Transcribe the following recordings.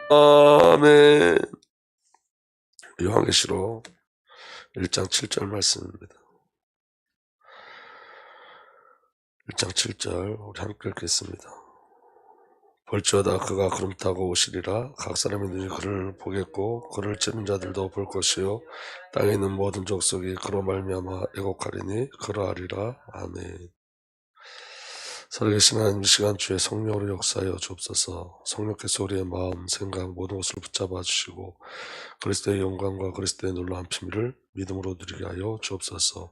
아멘. 요한계시록 1장 7절 말씀입니다. 1장 7절 우리 함께 읽겠습니다. 볼지어다 그가 구름 타고 오시리라. 각 사람의 눈이 그를 보겠고 그를 찌른 자들도 볼 것이요 땅에 있는 모든 족속이 그로 말미암아 애곡하리니 그러하리라. 아멘. 살아계신 하나님, 이 시간 주의 성령으로 역사하여 주옵소서. 성령께서 우리의 마음, 생각, 모든 것을 붙잡아 주시고 그리스도의 영광과 그리스도의 놀라운 비밀을 믿음으로 누리게 하여 주옵소서.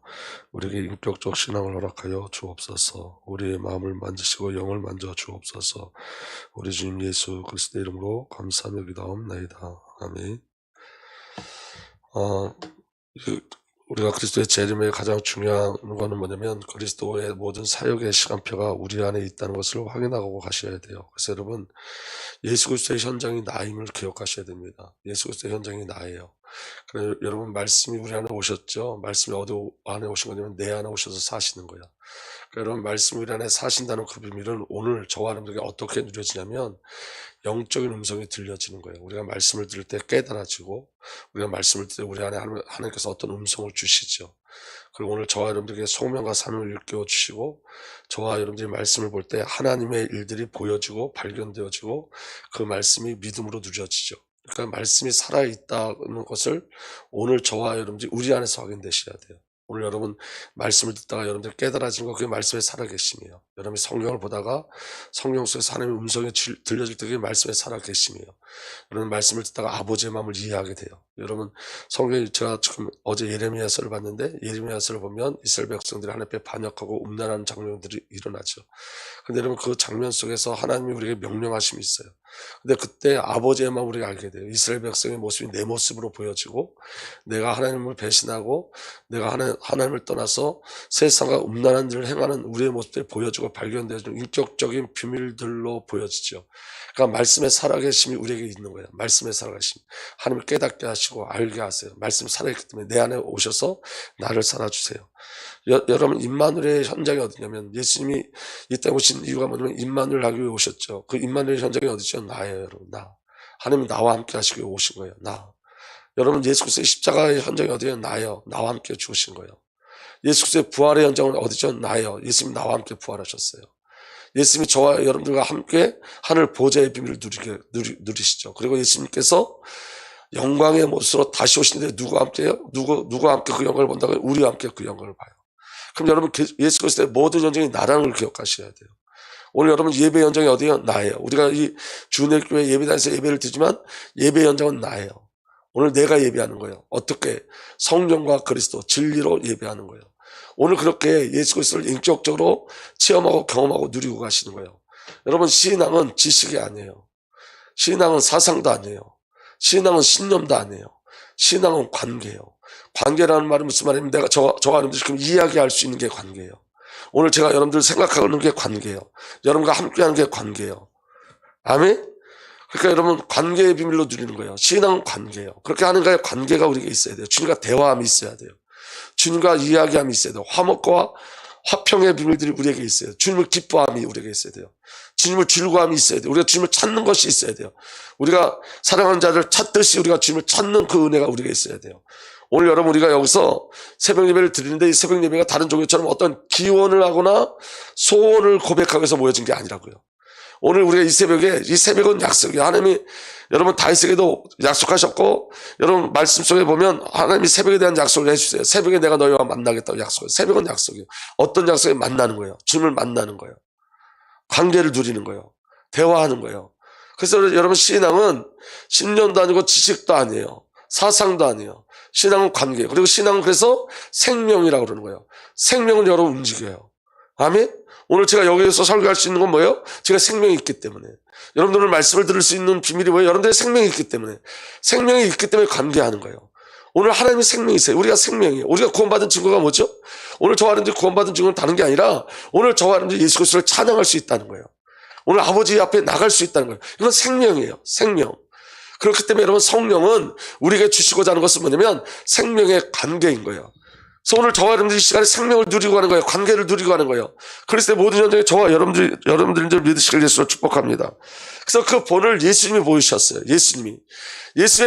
우리에게 인격적 신앙을 허락하여 주옵소서. 우리의 마음을 만지시고 영을 만져 주옵소서. 우리 주님 예수 그리스도의 이름으로 감사하며 기도하옵나이다. 아멘. 우리가 그리스도의 재림의 가장 중요한 것은 뭐냐면 그리스도의 모든 사역의 시간표가 우리 안에 있다는 것을 확인하고 가셔야 돼요. 그래서 여러분, 예수 그리스도의 현장이 나임을 기억하셔야 됩니다. 예수 그리스도의 현장이 나예요. 그래서 여러분, 말씀이 우리 안에 오셨죠. 말씀이 어디 안에 오신 거냐면 내 안에 오셔서 사시는 거야. 여러분, 말씀이 우리 안에 사신다는 그 비밀은 오늘 저와 여러분들에게 어떻게 누려지냐면 영적인 음성이 들려지는 거예요. 우리가 말씀을 들을 때 깨달아지고 우리가 말씀을 들을 때 우리 안에 하나님께서 어떤 음성을 주시죠. 그리고 오늘 저와 여러분들에게 소명과 사명을 일깨워 주시고 저와 여러분들이 말씀을 볼 때 하나님의 일들이 보여지고 발견되어지고 그 말씀이 믿음으로 누려지죠. 그러니까 말씀이 살아있다는 것을 오늘 저와 여러분들이 우리 안에서 확인되셔야 돼요. 오늘 여러분 말씀을 듣다가 여러분들 깨달아진 거 그게 말씀에 살아계심이에요. 여러분이 성경을 보다가 성경 속에서 하나님의 음성이 들려질 때 그게 말씀에 살아계심이에요. 여러분 말씀을 듣다가 아버지의 마음을 이해하게 돼요. 여러분 성경에 제가 지금 어제 예레미야서를 봤는데 예레미야서를 보면 이스라엘 백성들이 하나님 앞에 반역하고 음란하는 장면들이 일어나죠. 근데 여러분 그 장면 속에서 하나님이 우리에게 명령하심이 있어요. 근데 그때 아버지의 마음을 우리가 알게 돼요. 이스라엘 백성의 모습이 내 모습으로 보여지고 내가 하나님을 배신하고 내가 하나님을 떠나서 세상과 음란한 일을 행하는 우리의 모습들이 보여지고 발견되어지는 인격적인 비밀들로 보여지죠. 그러니까 말씀의 살아계심이 우리에게 있는 거예요. 말씀의 살아계심. 하나님을 깨닫게 하시고 알게 하세요. 말씀이 살아있기 때문에 내 안에 오셔서 나를 살아주세요. 여러분 임마누엘의 현장이 어디냐면 예수님이 이 땅에 오신 이유가 뭐냐면 임마누엘 하기 위해 오셨죠. 그 임마누엘 현장이 어디죠? 나예요. 여러분 나. 하나님이 나와 함께 하시기 위해 오신 거예요. 나. 여러분 예수 그리스도의 십자가의 현장이 어디예요? 나예요. 나와 함께 죽으신 거예요. 예수 그리스도의 부활의 현장은 어디죠? 나예요. 예수님이 나와 함께 부활하셨어요. 예수님이 저와 여러분들과 함께 하늘 보좌의 비밀을 누리시죠. 그리고 예수님께서 영광의 모습으로 다시 오시는데 누구와 함께요? 누구와 함께 그 영광을 본다고요? 우리와 함께 그 영광을 봐요. 그럼 여러분 예수 그리스도의 모든 현장이 나라는 걸 기억하셔야 돼요. 오늘 여러분 예배 현장이 어디예요? 나예요. 우리가 이 주내교회 예배단에서 예배를 드리지만 예배 현장은 나예요. 오늘 내가 예배하는 거예요. 어떻게? 성령과 그리스도 진리로 예배하는 거예요. 오늘 그렇게 예수 그리스도를 인격적으로 체험하고 경험하고 누리고 가시는 거예요. 여러분 신앙은 지식이 아니에요. 신앙은 사상도 아니에요. 신앙은 신념도 아니에요. 신앙은 관계예요. 관계라는 말은 무슨 말이냐면 내가 저와 여러분들 지금 이야기할 수 있는 게 관계예요. 오늘 제가 여러분들 생각하는 게 관계예요. 여러분과 함께하는 게 관계예요. 아멘? 그러니까 여러분 관계의 비밀로 누리는 거예요. 신앙은 관계예요. 그렇게 하는 거에 관계가 우리에게 있어야 돼요. 주님과 대화함이 있어야 돼요. 주님과 이야기함이 있어야 돼요. 화목과 화평의 비밀들이 우리에게 있어요. 주님을 기뻐함이 우리에게 있어야 돼요. 주님을 즐거움이 있어야 돼요. 우리가 주님을 찾는 것이 있어야 돼요. 우리가 사랑하는 자를 찾듯이 우리가 주님을 찾는 그 은혜가 우리에게 있어야 돼요. 오늘 여러분 우리가 여기서 새벽 예배를 드리는데 이 새벽 예배가 다른 종교처럼 어떤 기원을 하거나 소원을 고백하기 위해서 모여진 게 아니라고요. 오늘 우리가 이 새벽은 약속이에요. 하나님이 여러분 다윗에게도 약속하셨고 여러분 말씀 속에 보면 하나님이 새벽에 대한 약속을 해주세요. 새벽에 내가 너희와 만나겠다고 약속해요. 새벽은 약속이에요. 어떤 약속에 만나는 거예요. 주님을 만나는 거예요. 관계를 누리는 거예요. 대화하는 거예요. 그래서 여러분 신앙은 신념도 아니고 지식도 아니에요. 사상도 아니에요. 신앙은 관계예요. 그리고 신앙은 그래서 생명이라고 그러는 거예요. 생명을 여러분 움직여요. 아멘? 오늘 제가 여기에서 설교할 수 있는 건 뭐예요? 제가 생명이 있기 때문에. 여러분들 말씀을 들을 수 있는 비밀이 뭐예요? 여러분들의 생명이 있기 때문에. 생명이 있기 때문에 관계하는 거예요. 오늘 하나님의 생명이 있어요. 우리가 생명이에요. 우리가 구원받은 증거가 뭐죠? 오늘 저와 여러분들이 구원받은 증거는 다른 게 아니라 오늘 저와 여러분들이 예수 그리스도를 찬양할 수 있다는 거예요. 오늘 아버지 앞에 나갈 수 있다는 거예요. 이건 생명이에요. 생명. 그렇기 때문에 여러분 성령은 우리에게 주시고자 하는 것은 뭐냐면 생명의 관계인 거예요. 그래서 오늘 저와 여러분들이 이 시간에 생명을 누리고 가는 거예요. 관계를 누리고 가는 거예요. 그리스도의 모든 현장에 저와 여러분들이 믿으시길 예수로 축복합니다. 그래서 그 본을 예수님이 보이셨어요. 예수님의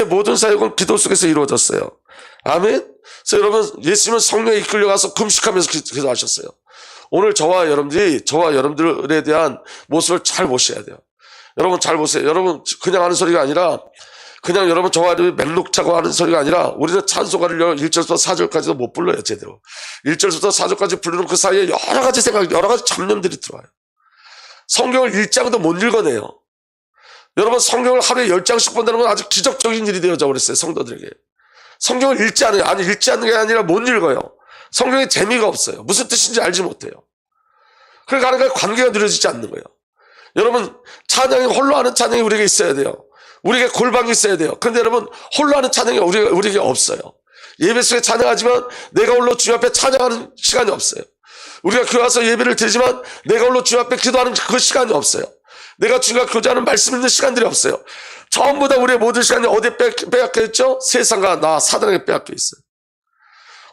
모든 사역은 기도 속에서 이루어졌어요. 아멘. 그래서 여러분, 예수님은 성령에 이끌려가서 금식하면서 기도하셨어요. 오늘 저와 여러분들에 대한 모습을 잘 보셔야 돼요. 여러분 잘 보세요. 여러분 그냥 하는 소리가 아니라, 그냥 여러분 저와 맥락 차고 하는 소리가 아니라, 우리는 찬송가를 1절부터 4절까지도 못 불러요, 제대로. 1절부터 4절까지 부르는 그 사이에 여러 가지 생각, 여러 가지 잡념들이 들어와요. 성경을 1장도 못 읽어내요. 여러분 성경을 하루에 10장씩 본다는 건 아주 기적적인 일이 되어져 버렸어요, 성도들에게. 성경을 읽지 않아요. 아니, 읽지 않는 게 아니라 못 읽어요. 성경에 재미가 없어요. 무슨 뜻인지 알지 못해요. 그러니까 하나님과의 관계가 누려지지 않는 거예요. 여러분, 찬양이, 홀로 하는 찬양이 우리에게 있어야 돼요. 우리에게 골방이 있어야 돼요. 그런데 여러분, 홀로 하는 찬양이 우리에게 없어요. 예배 속에 찬양하지만 내가 홀로 주님 앞에 찬양하는 시간이 없어요. 우리가 교회 와서 예배를 드리지만 내가 홀로 주님 앞에 기도하는 그 시간이 없어요. 내가 주님과 교제하는 말씀 있는 시간들이 없어요. 전부 다 우리의 모든 시간이 어디에 빼앗겨 있죠? 세상과 나 사단에게 빼앗겨 있어요.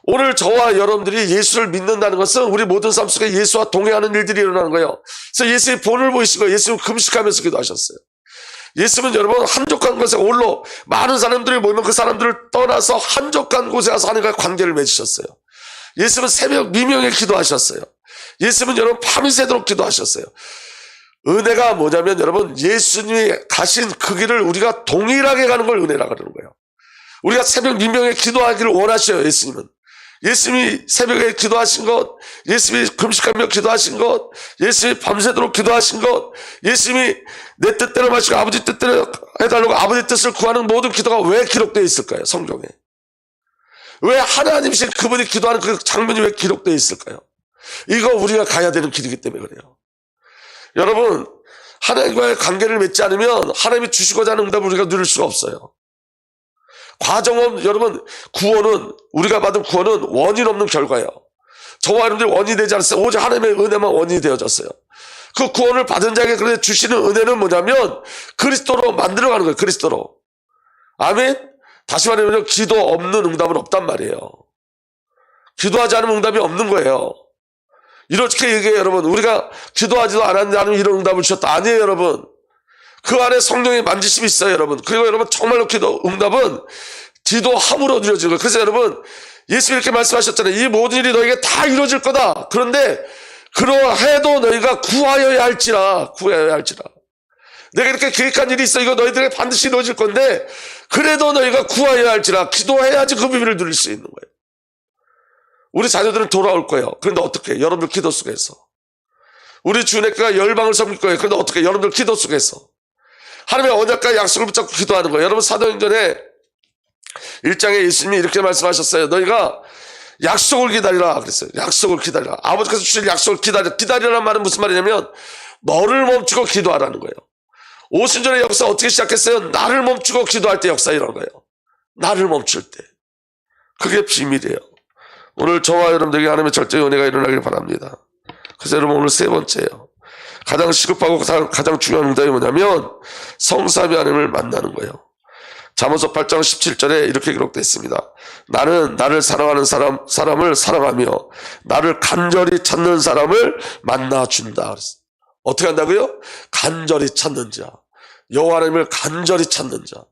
오늘 저와 여러분들이 예수를 믿는다는 것은 우리 모든 삶 속에 예수와 동행하는 일들이 일어나는 거예요. 그래서 예수의 본을 보이시고 예수는 금식하면서 기도하셨어요. 예수는 여러분 한적한 곳에 홀로 많은 사람들이 모이면 그 사람들을 떠나서 한적한 곳에 가서 하나님과 관계를 맺으셨어요. 예수는 새벽 미명에 기도하셨어요. 예수는 여러분 밤이 새도록 기도하셨어요. 은혜가 뭐냐면 여러분, 예수님이 가신 그 길을 우리가 동일하게 가는 걸 은혜라 그러는 거예요. 우리가 새벽 미명에 기도하기를 원하셔요. 예수님은. 예수님이 새벽에 기도하신 것, 예수님이 금식하며 기도하신 것, 예수님이 밤새도록 기도하신 것, 예수님이 내 뜻대로 마시고 아버지 뜻대로 해달라고 아버지 뜻을 구하는 모든 기도가 왜 기록되어 있을까요? 성경에. 왜 하나님이신 그분이 기도하는 그 장면이 왜 기록되어 있을까요? 이거 우리가 가야 되는 길이기 때문에 그래요. 여러분, 하나님과의 관계를 맺지 않으면 하나님이 주시고자 하는 응답을 우리가 누릴 수가 없어요. 과정은, 여러분, 우리가 받은 구원은 원인 없는 결과예요. 저와 여러분들이 원인이 되지 않았어요. 오직 하나님의 은혜만 원인이 되어졌어요. 그 구원을 받은 자에게 그런데 주시는 은혜는 뭐냐면 그리스도로 만들어가는 거예요. 그리스도로. 아멘? 다시 말하면 기도 없는 응답은 없단 말이에요. 기도하지 않으면 응답이 없는 거예요. 이렇게 얘기해요, 여러분. 우리가 기도하지도 않았는데 이런 응답을 주셨다. 아니에요, 여러분. 그 안에 성령의 만지심이 있어요, 여러분. 그리고 여러분, 정말로 응답은 기도함으로 이루어지는 거예요. 그래서 여러분, 예수님이 이렇게 말씀하셨잖아요. 이 모든 일이 너에게 다 이루어질 거다. 그런데 그러해도 너희가 구하여야 할지라. 내가 이렇게 계획한 일이 있어. 이거 너희들에게 반드시 이루어질 건데 그래도 너희가 구하여야 할지라. 기도해야지 그 비밀을 누릴 수 있는 거예요. 우리 자녀들은 돌아올 거예요. 그런데 어떻게? 여러분들 기도 속에서. 우리 주내가 열방을 섬길 거예요. 그런데 어떻게? 여러분들 기도 속에서. 하나님의 언약과 약속을 붙잡고 기도하는 거예요. 여러분, 사도행전에 1장에 예수님이 이렇게 말씀하셨어요. 너희가 약속을 기다리라 그랬어요. 약속을 기다리라. 아버지께서 주실 약속을 기다리라는 말은 무슨 말이냐면 너를 멈추고 기도하라는 거예요. 오순절의 역사 어떻게 시작했어요? 나를 멈추고 기도할 때 역사 일어난 거예요. 나를 멈출 때. 그게 비밀이에요. 오늘 저와 여러분들에게 하나님의 절대의 은혜가 일어나길 바랍니다. 그래서 여러분, 오늘 세 번째예요. 가장 시급하고 가장 중요한 응답이 뭐냐면 성삼위 하나님을 만나는 거예요. 잠언서 8장 17절에 이렇게 기록되어 있습니다. 나는 나를 사랑하는 사람을 사랑하며 나를 간절히 찾는 사람을 만나준다. 어떻게 한다고요? 간절히 찾는 자. 여호와 하나님을 간절히 찾는 자.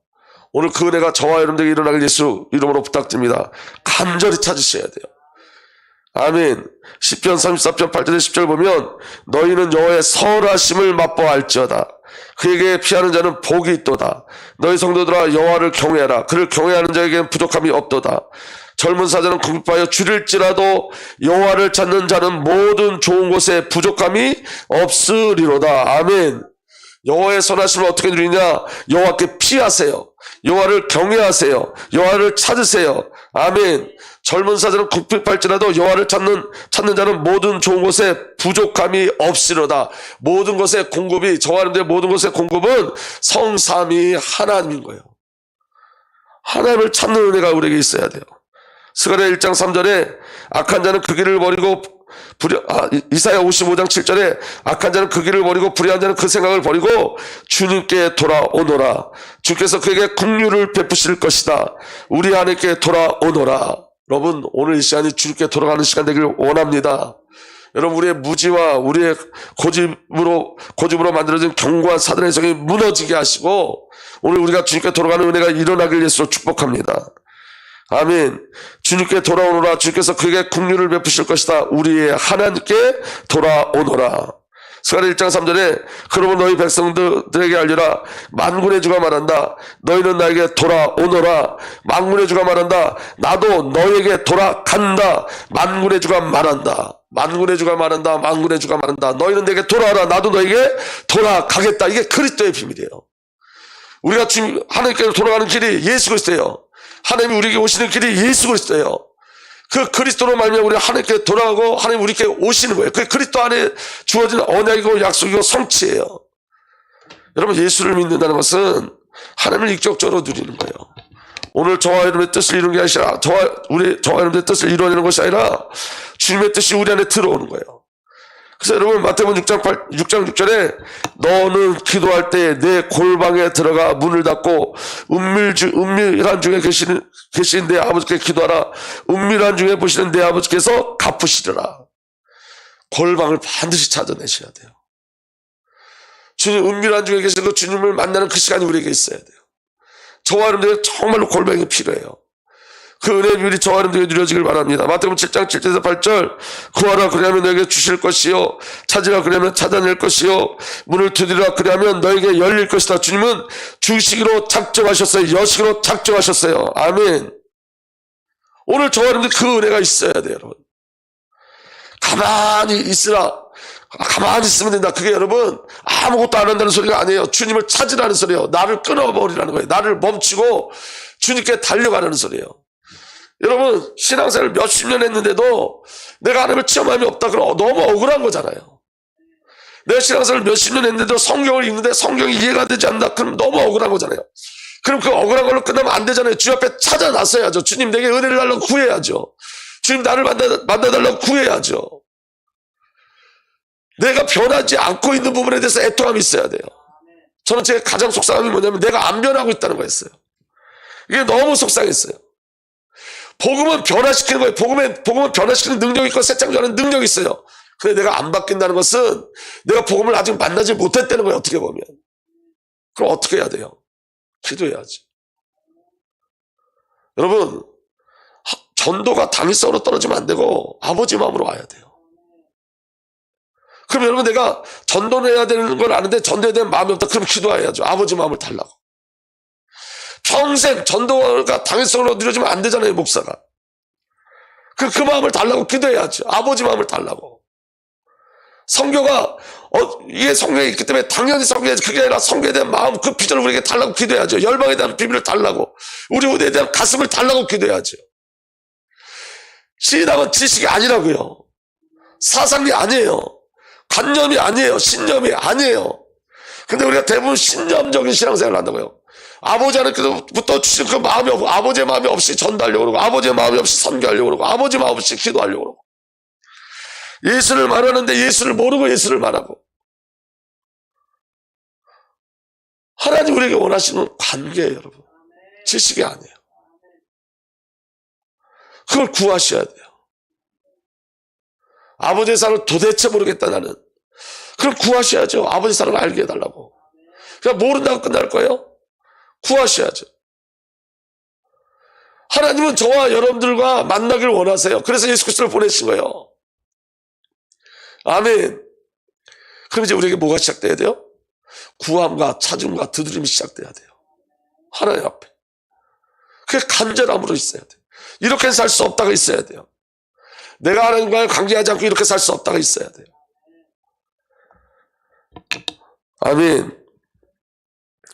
오늘 그 은혜가 저와 여러분들에게 일어나길 예수 이름으로 부탁드립니다. 간절히 찾으셔야 돼요. 아멘. 시편 34편 8절에 10절 보면 너희는 여호와의 선하심을 맛보아할지어다. 그에게 피하는 자는 복이 있도다. 너희 성도들아 여호와를 경외하라. 그를 경외하는 자에게는 부족함이 없도다. 젊은 사자는 궁핍하여 줄일지라도 여호와를 찾는 자는 모든 좋은 곳에 부족함이 없으리로다. 아멘. 여호와의 선하심을 어떻게 누리냐? 여호와께 피하세요. 여호와를 경외하세요. 여호와를 찾으세요. 아멘. 젊은 사자는 궁핍할지라도 여호와를 찾는 자는 모든 좋은 곳에 부족함이 없으리로다. 모든 것의 공급이, 저와 여러분들의 모든 것의 공급은 성삼위 하나님인 거예요. 하나님을 찾는 은혜가 우리에게 있어야 돼요. 스가랴 1장 3절에 악한 자는 그 길을 버리고 이사야 55장 7절에 악한 자는 그 길을 버리고 불의한 자는 그 생각을 버리고 주님께 돌아오노라. 주께서 그에게 긍휼을 베푸실 것이다. 우리 하나님께 돌아오노라. 여러분, 오늘 이 시간이 주님께 돌아가는 시간 되기를 원합니다. 여러분, 우리의 무지와 우리의 고집으로 만들어진 견고한 사단의 성이 무너지게 하시고 오늘 우리가 주님께 돌아가는 은혜가 일어나길 예수로 축복합니다. 아멘. 주님께 돌아오노라. 주님께서 그에게 긍휼을 베푸실 것이다. 우리의 하나님께 돌아오노라. 스가랴 1장 3절에 그러면 너희 백성들에게 알리라. 만군의 주가 말한다. 너희는 나에게 돌아오너라. 만군의 주가 말한다. 나도 너에게 돌아간다. 만군의 주가 말한다. 만군의 주가 말한다. 만군의 주가 말한다. 너희는 내게 돌아와라. 나도 너에게 돌아가겠다. 이게 그리스도의 비밀이에요. 우리가 지금 하나님께 돌아가는 길이 예수 그리스도예요. 하나님이 우리에게 오시는 길이 예수 그리스도예요. 그 그리스도로 말미암아 우리가 하나님께 돌아가고 하나님 우리에게 오시는 거예요. 그 그리스도 안에 주어진 언약이고 약속이고 성취예요. 여러분, 예수를 믿는다는 것은 하나님을 인격적으로 누리는 거예요. 오늘 저와 여러분의 뜻을 이루는 게 아니라 저와 여러분의 뜻을 이루어내는 것이 아니라 주님의 뜻이 우리 안에 들어오는 거예요. 그래서 여러분, 마태복음 6장 6절에 너는 기도할 때 내 골방에 들어가 문을 닫고 은밀한 중에 계신 내 아버지께 기도하라. 은밀한 중에 보시는 내 아버지께서 갚으시리라. 골방을 반드시 찾아내셔야 돼요. 주님, 은밀한 중에 계신 그 주님을 만나는 그 시간이 우리에게 있어야 돼요. 저와 여러분들에게 정말로 골방이 필요해요. 그 은혜의 비밀이 저와 여러분들에게 누려지길 바랍니다. 마태복음 7장 7절에서 8절 구하라 그리하면 너에게 주실 것이요 찾으라 그리하면 찾아낼 것이요 문을 두드리라 그리하면 너에게 열릴 것이다. 주님은 주시기로 작정하셨어요. 여시기로 작정하셨어요. 아멘. 오늘 저와 여러분들 그 은혜가 있어야 돼요. 여러분, 가만히 있으라. 가만히 있으면 된다. 그게 여러분 아무것도 안 한다는 소리가 아니에요. 주님을 찾으라는 소리예요. 나를 끊어버리라는 거예요. 나를 멈추고 주님께 달려가라는 소리예요. 여러분, 신앙생활을 몇십 년 했는데도 내가 하나님을 체험함이 없다 그러면 너무 억울한 거잖아요. 내가 신앙생활을 몇십 년 했는데도 성경을 읽는데 성경이 이해가 되지 않는다 그럼 너무 억울한 거잖아요. 그럼 그 억울한 걸로 끝나면 안 되잖아요. 주님 앞에 찾아 나서야죠. 주님 내게 은혜를 달라고 구해야죠. 주님 나를 만나달라고 구해야죠. 내가 변하지 않고 있는 부분에 대해서 애통함이 있어야 돼요. 저는 제 가장 속상함이 뭐냐면 내가 안 변하고 있다는 거였어요. 이게 너무 속상했어요. 복음은 변화시키는 거예요. 복음은 변화시키는 능력이 있고 새창조하는 능력이 있어요. 근데 내가 안 바뀐다는 것은 내가 복음을 아직 만나지 못했다는 거예요. 어떻게 보면. 그럼 어떻게 해야 돼요? 기도해야지. 여러분, 전도가 당위성으로 떨어지면 안 되고 아버지 마음으로 와야 돼요. 그럼 여러분, 내가 전도를 해야 되는 걸 아는데 전도해야 되는 마음이 없다. 그럼 기도해야죠. 아버지 마음을 달라고. 평생 전도가 당위성으로 누려지면 안 되잖아요, 목사가. 그 마음을 달라고 기도해야죠. 아버지 마음을 달라고. 성교가, 이게 성경에 있기 때문에 당연히 성교해야지. 그게 아니라 성교에 대한 마음, 그 비전을 우리에게 달라고 기도해야죠. 열방에 대한 비밀을 달라고. 우리 후대에 대한 가슴을 달라고 기도해야죠. 신앙은 지식이 아니라고요. 사상이 아니에요. 관념이 아니에요. 신념이 아니에요. 근데 우리가 대부분 신념적인 신앙생활을 한다고요. 아버지 하나님께서부터 주신 그 마음이 없고, 아버지의 마음이 없이 전도하려고 그러고, 아버지의 마음이 없이 선교하려고 그러고, 아버지 마음 없이 기도하려고 그러고, 예수를 말하는데 예수를 모르고 예수를 말하고. 하나님 우리에게 원하시는 관계예요, 여러분. 지식이 아니에요. 그걸 구하셔야 돼요. 아버지의 사랑을 도대체 모르겠다 나는. 그럼 구하셔야죠. 아버지 사랑을 알게 해달라고. 그냥 모른다고 끝날 거예요? 구하셔야죠. 하나님은 저와 여러분들과 만나길 원하세요. 그래서 예수 그리스도를 보내신 거예요. 아멘. 그럼 이제 우리에게 뭐가 시작돼야 돼요? 구함과 찾음과 두드림이 시작돼야 돼요. 하나님 앞에. 그게 간절함으로 있어야 돼요. 이렇게 살 수 없다가 있어야 돼요. 내가 하나님과의 관계하지 않고 이렇게 살 수 없다가 있어야 돼요. 아멘.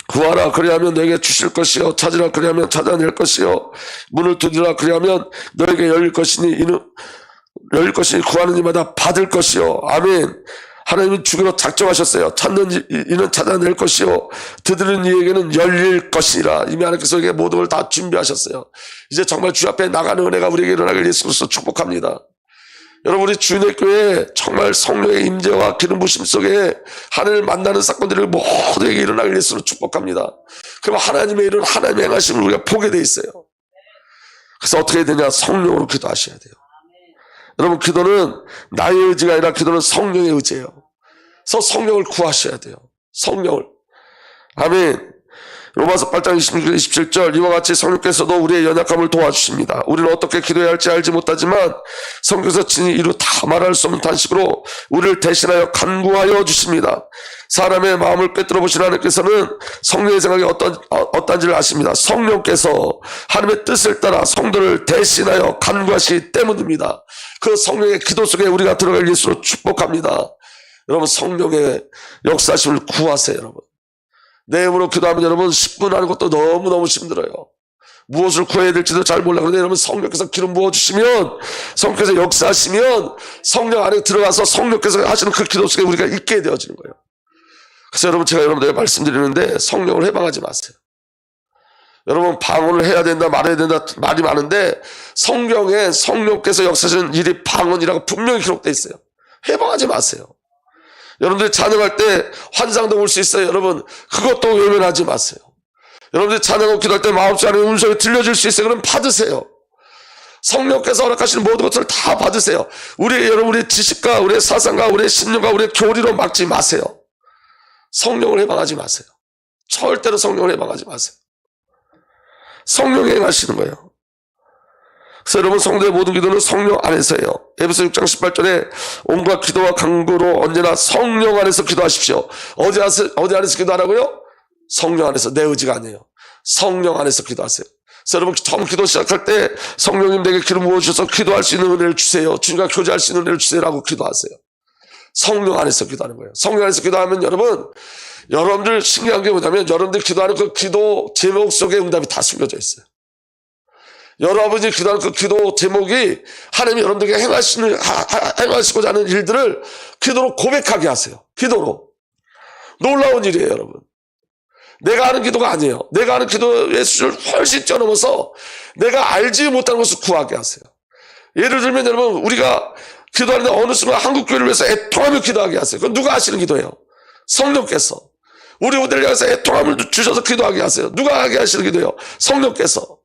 구하라 그리하면 너에게 주실 것이요 찾으라 그리하면 찾아낼 것이요 문을 두드리라 그리하면 너에게 열릴 것이니 구하는 이마다 받을 것이요. 아멘. 하나님은 주기로 작정하셨어요. 찾는 이는 찾아낼 것이요 두드리는 이에게는 열릴 것이라. 이미 하나님께서 이게 모든 걸 다 준비하셨어요. 이제 정말 주 앞에 나가는 은혜가 우리에게 일어나길 예수 그리스도 축복합니다. 여러분, 우리 주인의 교회에 정말 성령의 임재와 기름 부심 속에 하나님을 만나는 사건들이 모두에게 일어나길 예수로 축복합니다. 그럼 하나님의 일은 하나님의 행하심을 우리가 보게 돼 있어요. 그래서 어떻게 해야 되냐? 성령으로 기도하셔야 돼요. 여러분, 기도는 나의 의지가 아니라 기도는 성령의 의지예요. 그래서 성령을 구하셔야 돼요. 성령을. 아멘. 로마서 8장 26절 27절 이와 같이 성령께서도 우리의 연약함을 도와주십니다. 우리는 어떻게 기도해야 할지 알지 못하지만 성경에서 친히 이루 다 말할 수 없는 탄식으로 우리를 대신하여 간구하여 주십니다. 사람의 마음을 꿰뚫어 보시는 하나님께서는 성령의 생각이 어떤지를 아십니다. 성령께서 하나님의 뜻을 따라 성도를 대신하여 간구하시기 때문입니다. 그 성령의 기도 속에 우리가 들어갈 예수로 축복합니다. 여러분, 성령의 역사심을 구하세요. 여러분, 내 힘으로 기도하면 여러분 10분 하는 것도 너무너무 힘들어요. 무엇을 구해야 될지도 잘 몰라. 그런데 여러분, 성령께서 기름 부어주시면, 성령께서 역사하시면 성령 안에 들어가서 성령께서 하시는 그 기도 속에 우리가 있게 되어지는 거예요. 그래서 여러분, 제가 여러분들에게 말씀드리는데 성령을 해방하지 마세요. 여러분, 방언을 해야 된다 말해야 된다 말이 많은데 성경에 성령께서 역사하시는 일이 방언이라고 분명히 기록되어 있어요. 해방하지 마세요. 여러분들 찬양할 때 환상도 올 수 있어요. 여러분, 그것도 외면하지 마세요. 여러분들 찬양하고 기도할 때 마음속 안에 음성이 들려질 수 있어요. 그럼 받으세요. 성령께서 허락하시는 모든 것을 다 받으세요. 여러분의 지식과 우리의 사상과 우리의 신념과 우리의 교리로 막지 마세요. 성령을 해방하지 마세요. 절대로 성령을 해방하지 마세요. 성령이 행하시는 거예요. 그래서 여러분, 성도의 모든 기도는 성령 안에서예요. 에베소 6장 18절에 온갖 기도와 간구로 언제나 성령 안에서 기도하십시오. 어디 안에서 기도하라고요? 성령 안에서. 내 의지가 아니에요. 성령 안에서 기도하세요. 그래서 여러분, 처음 기도 시작할 때 성령님 내게 기름 부어주셔서 기도할 수 있는 은혜를 주세요. 주님과 교제할 수 있는 은혜를 주세요라고 기도하세요. 성령 안에서 기도하는 거예요. 성령 안에서 기도하면 여러분들 신기한 게 뭐냐면 여러분들 기도하는 그 기도 제목 속에 응답이 다 숨겨져 있어요. 여러분이 기도하는 그 기도 제목이 하나님이 여러분들에게 행하시고자 하는 일들을 기도로 고백하게 하세요. 기도로. 놀라운 일이에요, 여러분. 내가 하는 기도가 아니에요. 내가 하는 기도의 수준을 훨씬 뛰어넘어서 내가 알지 못하는 것을 구하게 하세요. 예를 들면 여러분, 우리가 기도하는데 어느 순간 한국교회를 위해서 애통하며 기도하게 하세요. 그건 누가 하시는 기도예요? 성령께서. 우리 우리를 위해서 애통함을 주셔서 기도하게 하세요. 누가 하게 하시는 기도예요? 성령께서.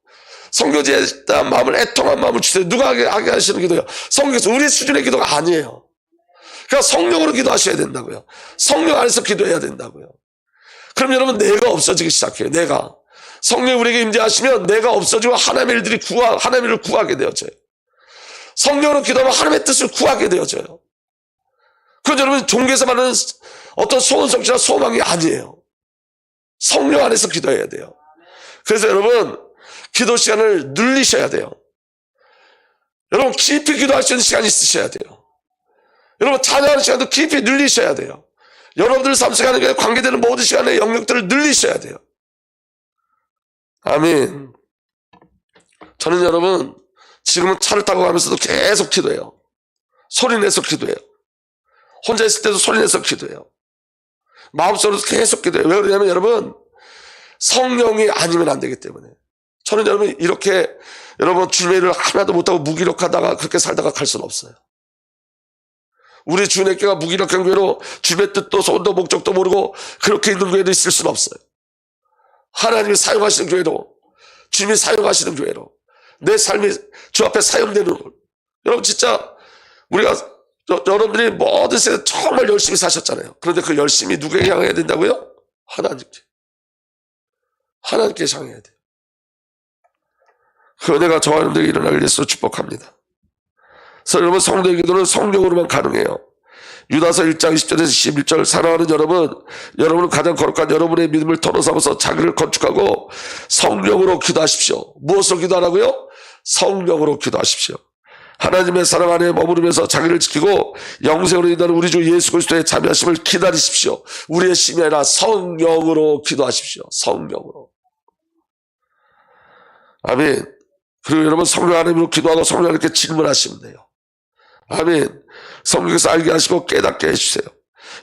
성교지에 대한 마음을, 애통한 마음을 주세요. 누가 하게 하시는 기도예요? 성령께서. 우리 수준의 기도가 아니에요. 그러니까 성령으로 기도하셔야 된다고요. 성령 안에서 기도해야 된다고요. 그럼 여러분, 내가 없어지기 시작해요. 내가. 성령이 우리에게 임재하시면 내가 없어지고 하나님의 일을 구하게 되어져요. 성령으로 기도하면 하나님의 뜻을 구하게 되어져요. 그건 여러분, 종교에서 말하는 어떤 소원성취나 소망이 아니에요. 성령 안에서 기도해야 돼요. 그래서 여러분, 기도 시간을 늘리셔야 돼요. 여러분, 깊이 기도할 수 있는 시간이 있으셔야 돼요. 여러분, 찬양하는 시간도 깊이 늘리셔야 돼요. 여러분들 삶 속에 관계되는 모든 시간의 영역들을 늘리셔야 돼요. 아멘. 저는 여러분, 지금은 차를 타고 가면서도 계속 기도해요. 소리내서 기도해요. 혼자 있을 때도 소리내서 기도해요. 마음속으로 계속 기도해요. 왜 그러냐면 여러분, 성령이 아니면 안 되기 때문에. 저는 여러분, 이렇게 여러분 주님의 일을 하나도 못하고 무기력하다가 그렇게 살다가 갈 수는 없어요. 우리 주님의 교회가 무기력한 교회로 주님의 뜻도 소원도 목적도 모르고 그렇게 있는 교회도 있을 수는 없어요. 하나님이 사용하시는 교회로, 주님이 사용하시는 교회로, 내 삶이 주 앞에 사용되는, 여러분 진짜 우리가 여러분들이 모든 세상에 정말 열심히 사셨잖아요. 그런데 그 열심히 누구에게 향해야 된다고요? 하나님께 향해야 돼요. 그 은혜가 저와 여러분들에게 일어나길 예수로 축복합니다. 그래서 여러분, 성도의 기도는 성령으로만 가능해요. 유다서 1장 20절에서 21절 사랑하는 여러분은 가장 거룩한 여러분의 믿음을 터로 삼아서 자기를 건축하고 성령으로 기도하십시오. 무엇으로 기도하라고요? 성령으로 기도하십시오. 하나님의 사랑 안에 머무르면서 자기를 지키고 영생으로 인하는 우리 주 예수 그리스도의 자비하심을 기다리십시오. 우리의 심이 아니라 성령으로 기도하십시오. 성령으로. 아멘. 그리고 여러분, 성령 하나님으로 기도하고 성령님께 질문하시면 돼요. 아멘. 성령께서 알게 하시고 깨닫게 해주세요.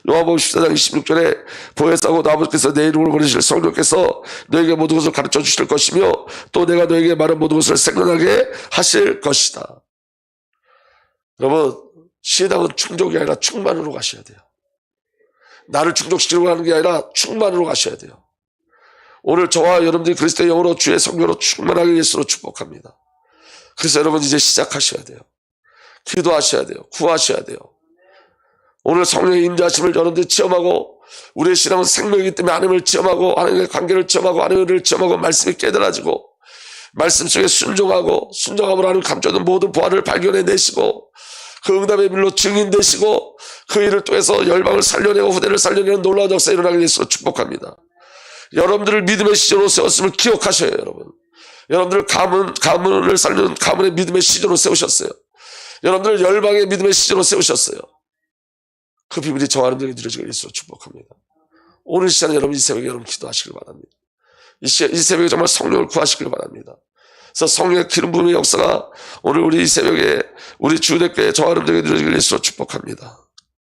요한복음 14장 26절에 보혜사고 아버지께서 내 이름을 부르실 성령께서 너에게 모든 것을 가르쳐 주실 것이며 또 내가 너에게 말한 모든 것을 생각나게 하실 것이다. 여러분, 신앙은 충족이 아니라 충만으로 가셔야 돼요. 나를 충족시키려고 하는 게 아니라 충만으로 가셔야 돼요. 오늘 저와 여러분들이 그리스도의 영으로 주의 성령으로 충만하게 예수로 축복합니다. 그래서 여러분 이제 시작하셔야 돼요. 기도하셔야 돼요. 구하셔야 돼요. 오늘 성령의 임재하심을 여러분들이 체험하고, 우리의 신앙은 생명이기 때문에 하나님을 체험하고, 하나님의 관계를 체험하고, 하나님의 은혜를 체험하고, 말씀이 깨달아지고, 말씀 속에 순종함으로 하는 감춰둔 모든 보화를 발견해내시고, 그 응답의 밀로 증인되시고, 그 일을 통해서 열방을 살려내고 후대를 살려내는 놀라운 역사 일어나게 되시고 축복합니다. 여러분들을 믿음의 시조로 세웠음을 기억하셔요. 여러분, 여러분들을 가문을 살리는 가문의 믿음의 시조로 세우셨어요. 여러분들을 열방의 믿음의 시조로 세우셨어요. 그 비밀이 저와 여러분들에게 누려지게 되시도록 축복합니다. 오늘 시간에 여러분, 이 새벽에 여러분 기도하시길 바랍니다. 이 새벽에 정말 성령을 구하시길 바랍니다. 그래서 성령의 기름 부음의 역사가 오늘 우리 이 새벽에 우리 주일교회 저와 여러분들에게 누려지게 되시도록 축복합니다.